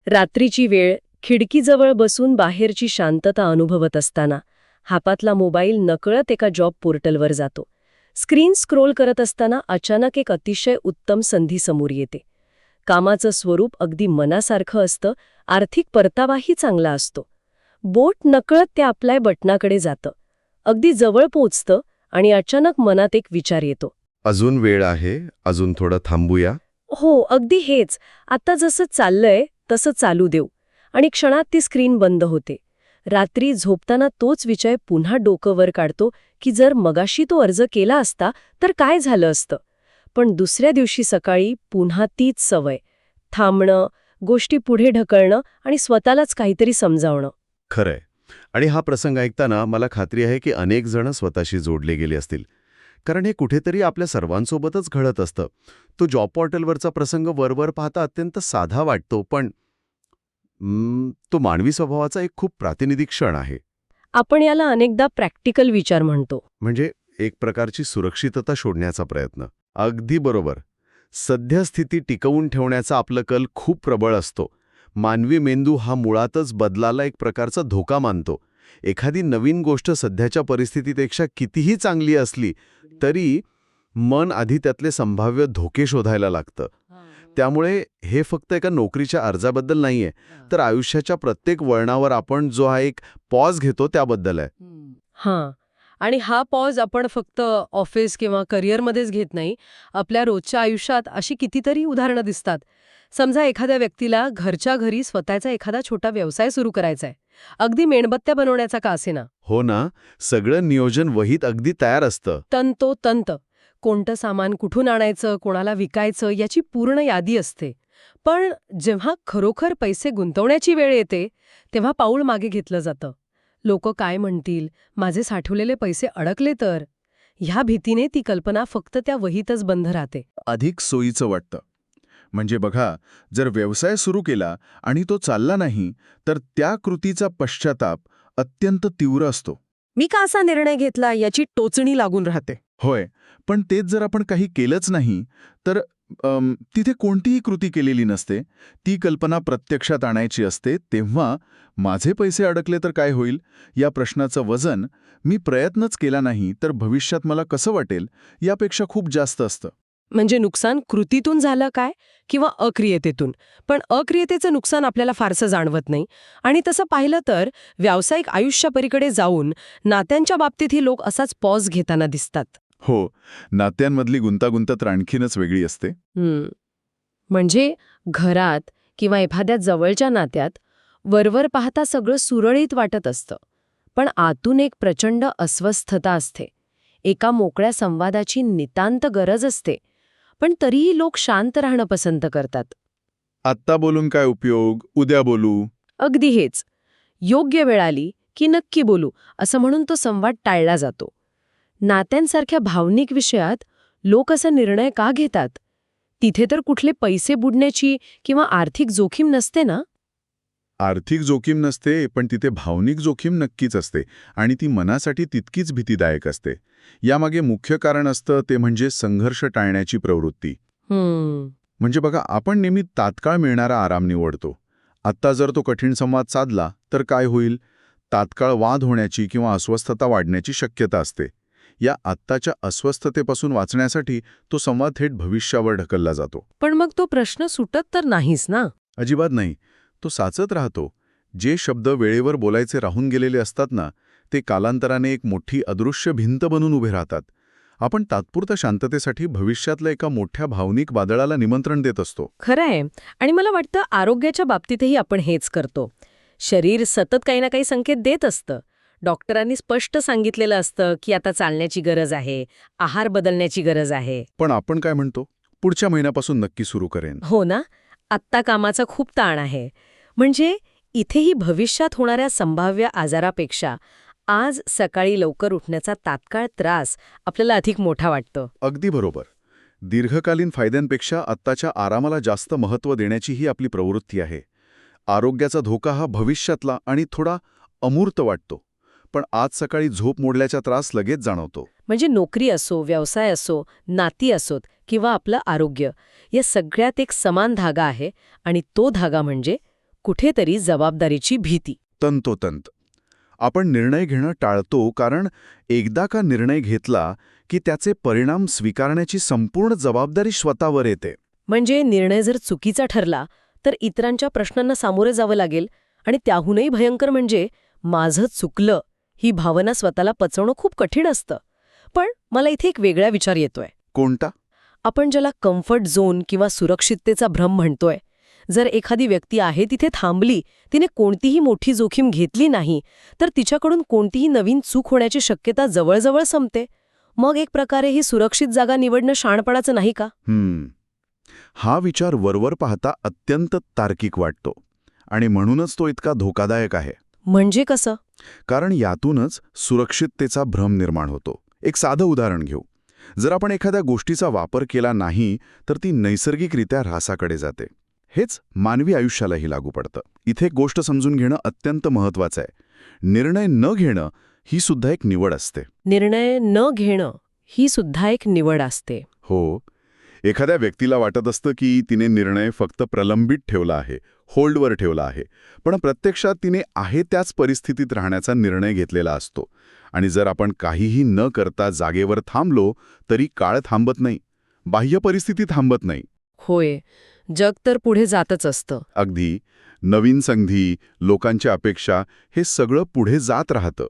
रात्रीची वेळ, खिडकीजवळ बसून बाहेरची शांतता अनुभवत असताना हातातला मोबाईल नकळत एका जॉब पोर्टलवर जातो. स्क्रीन स्क्रोल करत असताना अचानक एक अतिशय उत्तम संधी समोर येते. कामाचं स्वरूप अगदी मनासारखं असतं, आर्थिक परतावाही चांगला असतो. बोट नकळत त्या आपल्या बटनाकडे जातं, अगदी जवळ पोचतं आणि अचानक मनात एक विचार येतो. अजून वेळ आहे, अजून थोडं थांबूया. हो, अगदी हेच. आता जसं चाललंय तसं चालू देऊ. आणि क्षणात ती स्क्रीन बंद होते. रात्री झोपताना तोच विचार पुन्हा डोकं वर काढतो की जर मगाशी तो अर्ज केला असता तर काय झालं असतं. पण दुसऱ्या दिवशी सकाळी पुन्हा तीच सवय, थांबणं, गोष्टी पुढे ढकलणं आणि स्वतःलाच काहीतरी समजावणं. खरंय. आणि हा प्रसंग ऐकताना मला खात्री आहे की अनेक जण स्वतःशी जोडले गेले असतील. कारण हे कुठेतरी आपल्या सर्वांसोबतच घडत असतं. तो जॉब पोर्टलवरचा प्रसंग वरवर पाहता अत्यंत साधा वाटतो, पण तो मानवी स्वभावाचा एक खूप प्रातिनिधिक क्षण आहे. आपण याला अनेकदा प्रॅक्टिकल विचार म्हणतो. म्हणजे एक प्रकारची सुरक्षितता शोधण्याचा प्रयत्न. अगदी बरोबर. सद्यस्थिती टिकवून ठेवण्याचा आपलं कल खूप प्रबळ असतो. मानवी मेंदू हा मुळातच बदलाला एक प्रकारचा धोका मानतो. एखादी नवीन गोष्ट सध्याच्या परिस्थितीपेक्षा कितीही चांगली असली तरी मन आधी त्यातले संभाव्य धोके शोधायला लागतं. त्यामुळे हे फक्त एका नोकरीच्या अर्जाबद्दल नाहीये, तर आयुष्याच्या प्रत्येक वळणावर आपण जो हा एक पॉज घेतो त्याबद्दल आहे. हां. आणि हा पॉज आपण फक्त ऑफिस किंवा करिअरमध्येच घेत नाही. आपल्या रोजच्या आयुष्यात अशी कितीतरी उदाहरणं दिसतात. समजा एखाद्या व्यक्तीला घरच्या घरी स्वतःचा एखादा छोटा व्यवसाय सुरू करायचा आहे. अगदी मेणबत्त्या बनवण्याचा का असेना. हो ना, सगळं नियोजन वहीत अगदी तयार असतं. तंतोतंत. कोणतं सामान कुठून आणायचं, कोणाला विकायचं याची पूर्ण यादी असते. पण जेव्हा खरोखर पैसे गुंतवण्याची वेळ येते, तेव्हा पाऊल मागे घेतलं जातं. लोकं काय म्हणतील, माझे साठवलेले पैसे अडकले तर? ह्या भीतीने ती कल्पना फक्त त्या वहीतच बंद राहते. अधिक सोयीचं वाटतं. म्हणजे बघा, जर व्यवसाय सुरू केला आणि तो चालला नाही, तर त्या कृतीचा पश्चाताप अत्यंत तीव्र असतो. मी का असा निर्णय घेतला याची टोचणी लागून राहते. होय, पण तेच जर आपण काही केलंच नाही, तर तिथे कोणतीही कृती केलेली नसते. ती कल्पना प्रत्यक्षात आणायची असते. तेव्हा माझे पैसे अडकले तर काय होईल या प्रश्नाचं वजन, मी प्रयत्नच केला नाही तर भविष्यात मला कसं वाटेल यापेक्षा खूप जास्त असतं. म्हणजे नुकसान कृतीतून झालं काय किंवा अक्रियतेतून. पण अक्रियतेचं नुकसान आपल्याला फारसं जाणवत नाही. आणि तसं पाहिलं तर व्यावसायिक आयुष्यापलीकडे जाऊन नात्यांच्या बाबतीतही लोक असाच पॉज घेताना दिसतात. हो, नात्यांमधली गुंतागुंत तर आणखीनच वेगळी असते. म्हणजे घरात किंवा एखाद्या जवळच्या नात्यात वरवर पाहता सगळं सुरळीत वाटत असतं. पण आतून एक प्रचंड अस्वस्थता असते. एका मोकळ्या संवादाची नितांत गरज असते. पण तरीही लोक शांत राहणं पसंत करतात. आत्ता बोलून काय उपयोग, उद्या बोलू. अगदी हेच. योग्य वेळ आली की नक्की बोलू असं म्हणून तो संवाद टाळला जातो. नात्यांसारख्या भावनिक विषयात लोक असा निर्णय का घेतात? तिथे तर कुठले पैसे बुडण्याची किंवा आर्थिक जोखीम नसते ना? आर्थिक जोखीम नसते, पण तिथे भावनिक जोखीम नक्कीच असते आणि ती मनासाठी तितकीच भीतीदायक असते. यामागे मुख्य कारण असतं ते म्हणजे संघर्ष टाळण्याची प्रवृत्ती. म्हणजे बघा, आपण नेहमी तात्काळ मिळणारा आराम निवडतो. आत्ता जर तो कठीण संवाद साधला तर काय होईल? तात्काळ वाद होण्याची किंवा अस्वस्थता वाढण्याची शक्यता असते. या आत्ताच्या अस्वस्थतेपासून वाचण्यासाठी तो संवाद थेट भविष्यावर ढकलला जातो. पण मग तो प्रश्न सुटत तर नाहीच ना? अजिबात नाही. तो साचत राहतो. जे शब्द वेळेवर बोलायचे राहून गेलेले असतात ना, ते कालांतराने एक मोठी अदृश्य भिंत बनून उभे राहतात. आपण तात्पुरत्या शांततेसाठी भविष्यातल्या एका मोठ्या भावनिक वादळाला निमंत्रण देत असतो. खरं आहे. आणि मला वाटतं आरोग्याच्या बाबतीतही आपण हेच करतो. शरीर सतत काही ना काही संकेत देत असतं. डॉक्टरांनी स्पष्ट सांगितलेलं असतं की आता चालण्याची गरज आहे, आहार बदलण्याची गरज आहे. पण आपण काय म्हणतो? पुढच्या महिन्यापासून नक्की सुरू करेन. हो ना? आत्ता कामाचा खूप ताण आहे. म्हणजे इथेही भविष्यात होणाऱ्या संभाव्य आजारापेक्षा आज सकाळी लवकर उठण्याचा तात्काळ त्रास आपल्याला अधिक मोठा वाटतो. अगदी बरोबर. दीर्घकालीन फायद्यांपेक्षा आत्ताच्या आरामाला जास्त महत्त्व देण्याची ही आपली प्रवृत्ती आहे. आरोग्याचा धोका हा भविष्यातला आणि थोडा अमूर्त वाटतो. पण आज सकाळी झोप मोडल्याचा त्रास लगेच जाणवतो. म्हणजे नोकरी असो, व्यवसाय असो, नाती असोत किंवा आपलं आरोग्य, या सगळ्यात एक समान धागा आहे आणि तो धागा म्हणजे कुठेतरी जबाबदारीची भीती. तंतोतंत. आपण निर्णय घेणं टाळतो कारण एकदा का निर्णय घेतला की त्याचे परिणाम स्वीकारण्याची संपूर्ण जबाबदारी स्वतःवर येते. म्हणजे निर्णय जर चुकीचा ठरला तर इतरांच्या प्रश्नांना सामोरे जावं लागेल आणि त्याहूनही भयंकर म्हणजे माझं चुकलं ही भावना स्वतःला पचवणं खूप कठीण असतं. पण मला इथे एक वेगळा विचार येतोय. कोणता? आपण ज्याला कम्फर्ट झोन किंवा सुरक्षिततेचा भ्रम म्हणतोय, जर एखादी व्यक्ती आहे तिथे थांबली, तिने कोणतीही मोठी जोखीम घेतली नाही, तर तिच्याकडून कोणतीही नवीन चूक होण्याची शक्यता जवळजवळ संपते. मग एक प्रकारे ही सुरक्षित जागा निवडणं शहाणपणाचं नाही का? हा विचार वरवर पाहता अत्यंत तार्किक वाटतो आणि म्हणूनच तो इतका धोकादायक आहे. म्हणजे कसं? कारण यातूनच सुरक्षिततेचा भ्रम निर्माण होतो. एक साधं उदाहरण घेऊ. जर आपण एखाद्या गोष्टीचा वापर केला नाही तर ती नैसर्गिकरित्या ऱ्हासाकडे जाते. हेच मानवी आयुष्यालाही लागू पडतं. इथे एक गोष्ट समजून घेणं अत्यंत महत्वाचं आहे. निर्णय न घेणं ही सुद्धा एक निवड असते. निर्णय न घेणं ही सुद्धा एक निवड असते. हो. एखाद्या व्यक्तीला वाटत असतं की तिने निर्णय फक्त प्रलंबित ठेवला आहे, होल्डवर ठेवला आहे, पण प्रत्यक्षात तिने आहे त्याच परिस्थितीत राहण्याचा निर्णय घेतलेला असतो. आणि जर आपण काहीही न करता जागेवर थांबलो तरी काळ थांबत नाही, बाह्य परिस्थिती थांबत नाही. होय, जग तर पुढे जातच असतं. अगदी. नवीन संधी, लोकांच्या अपेक्षा हे सगळं पुढे जात राहतं.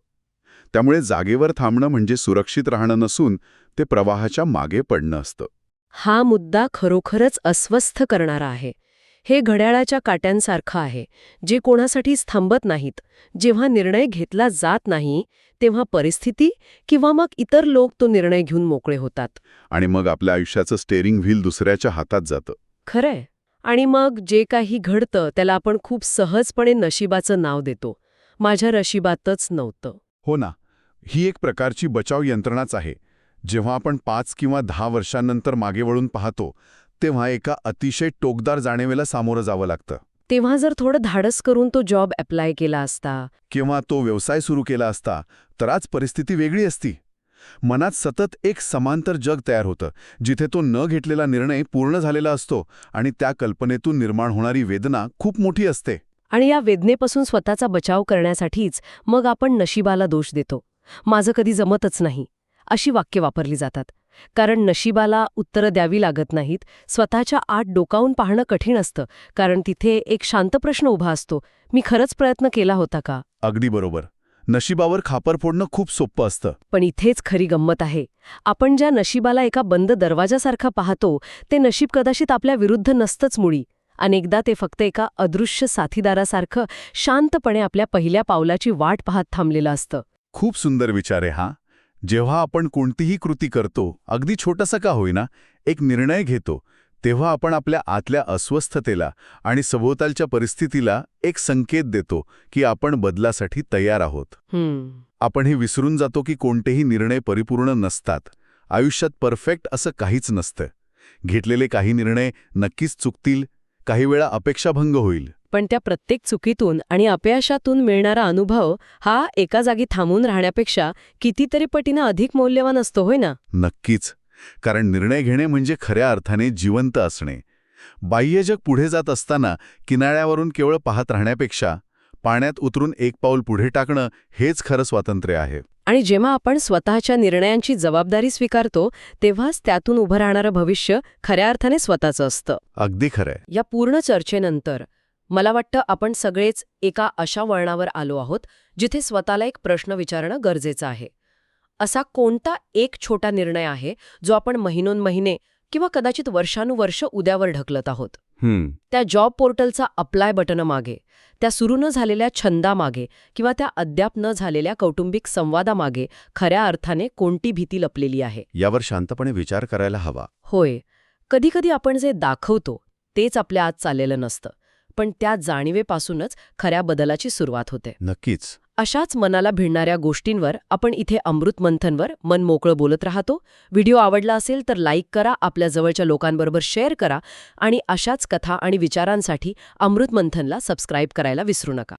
त्यामुळे जागेवर थांबणं म्हणजे सुरक्षित राहणं नसून ते प्रवाहाच्या मागे पडणं असतं. हा मुद्दा खरोखरच अस्वस्थ करणारा आहे. हे घड्याळाच्या काट्यांसारखं आहे, जे कोणासाठीच थांबत नाहीत. जेव्हा निर्णय घेतला जात नाही तेव्हा परिस्थिती किंवा मग इतर लोक तो निर्णय घेऊन मोकळे होतात. आणि मग आपल्या आयुष्याचं स्टेअरिंग व्हील दुसऱ्याच्या हातात जातं. खरंय. आणि मग जे काही घडतं त्याला आपण खूप सहजपणे नशिबाचं नाव देतो. माझ्या नशिबातच नव्हतं. हो ना. ही एक प्रकारची बचाव यंत्रणाच आहे. जेव्हा आपण 5 किंवा 10 वर्षांनंतर मागे वळून पाहतो तेव्हा एका अतिशय टोकदार जाणीवेला सामोरं जावं लागतं. तेव्हा जर थोडं धाडस करून तो जॉब अप्लाय केला असता किंवा तो व्यवसाय सुरू केला असता तर आज परिस्थिती वेगळी असती. मनात सतत एक समांतर जग तयार होतं जिथे तो न घेतलेला निर्णय पूर्ण झालेला असतो आणि त्या कल्पनेतून निर्माण होणारी वेदना खूप मोठी असते. आणि या वेदनेपासून स्वतःचा बचाव करण्यासाठीच मग आपण नशिबाला दोष देतो. माझं कधी जमतच नाही अशी वाक्य वापरली जातात. कारण नशिबाला उत्तरं द्यावी लागत नाहीत. स्वतःच्या आत डोकावून पाहणं कठीण असतं, कारण तिथे एक शांत प्रश्न उभा असतो, मी खरंच प्रयत्न केला होता का? अगदी बरोबर. नशिबावर खापर फोडणं खूप सोपं असतं. पण इथेच खरी गंमत आहे. आपण ज्या नशिबाला एका बंद दरवाजासारखा पाहतो ते नशीब कदाचित आपल्या विरुद्ध नसतंच मुळी. अनेकदा ते फक्त एका अदृश्य साथीदारासारखं शांतपणे आपल्या पहिल्या पावलाची वाट पाहत थांबलेलं असतं. खूप सुंदर विचार आहे हा. जेव्हा आपण कोणतीही कृती करतो, अगदी छोटासा का होईना, एक निर्णय घेतो, तेव्हा आपण आपल्या आतल्या अस्वस्थतेला आणि सभोवतालच्या परिस्थितीला एक संकेत देतो की आपण बदलासाठी तयार आहोत. आपण हे विसरून जातो की कोणतेही निर्णय परिपूर्ण नसतात. आयुष्यात परफेक्ट असं काहीच नसतं. घेतलेले काही निर्णय नक्कीच चुकतील, काही वेळा अपेक्षाभंग होईल. पण त्या प्रत्येक चुकीतून आणि अपयशातून मिळणारा अनुभव हा एका जागी थांबून राहण्यापेक्षा कितीतरी पटीनं अधिक मौल्यवान असतो, होय ना? नक्कीच. कारण निर्णय घेणे म्हणजे खऱ्या अर्थाने जिवंत असणे. बाह्य जग पुढे जात असताना किनाऱ्यावरून केवळ पाहत राहण्यापेक्षा पाण्यात उतरून एक पाऊल पुढे टाकणं हेच खरं स्वातंत्र्य आहे. आणि जेव्हा आपण स्वतःच्या निर्णयांची जबाबदारी स्वीकारतो तेव्हाच त्यातून उभं राहणारं भविष्य खऱ्या अर्थाने स्वतःचं असतं. अगदी खरंय. या पूर्ण चर्चेनंतर मला वाटतं आपण सगळेच एका अशा वळणावर आलो आहोत जिथे स्वतःला एक प्रश्न विचारणं गरजेचं आहे. असा कोणता एक छोटा निर्णय आहे जो आपण महिनोन्महिने किंवा कदाचित वर्षानुवर्ष उद्यावर ढकलत आहोत? त्या जॉब पोर्टलचा अप्लाय बटनामागे, त्या सुरू न झालेल्या छंदामागे किंवा त्या अद्याप न झालेल्या कौटुंबिक संवादामागे खऱ्या अर्थाने कोणती भीती लपलेली आहे? यावर शांतपणे विचार करायला हवा. होय, कधीकधी आपण जे दाखवतो तेच आपल्या आत चाललेलं नसतं, पण त्या जाणीवेपासूनच खऱ्या बदलाची सुरुवात होते. नक्कीच. अशाच मनाला भिडणाऱ्या गोष्टींवर आपण इथे अमृत मंथनवर मन मोकळं बोलत राहतो. व्हिडिओ आवडला असेल तर लाईक करा, आपल्या जवळच्या लोकांबरोबर शेअर करा आणि अशाच कथा आणि विचारांसाठी अमृत मंथनला सबस्क्राईब करायला विसरू नका.